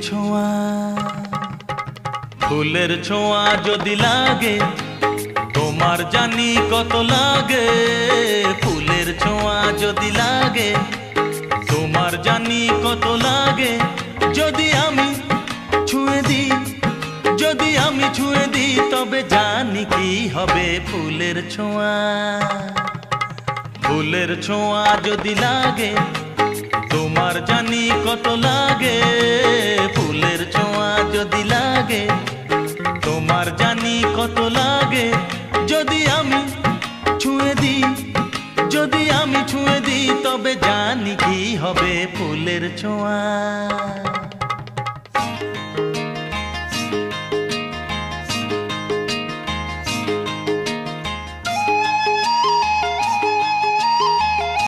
ছোঁয়া। ফুলের ছোঁয়া যদি লাগে তোমার জানি কত লাগে। ফুলের ছোঁয়া যদি লাগে তোমার জানি কত লাগে। যদি আমি ছুঁয়ে দিই, যদি আমি ছুঁয়ে দিই তবে জানি কি হবে ফুলের ছোঁয়া। ফুলের ছোঁয়া যদি লাগে তোমার জানি কত লাগে। ফুলের ছোঁয়া যদি লাগে তোমার জানি কত লাগে। যদি আমি ছুঁয়ে দিই, যদি আমি ছুঁয়ে দিই তবে জানি কি হবে ফুলের ছোঁয়া।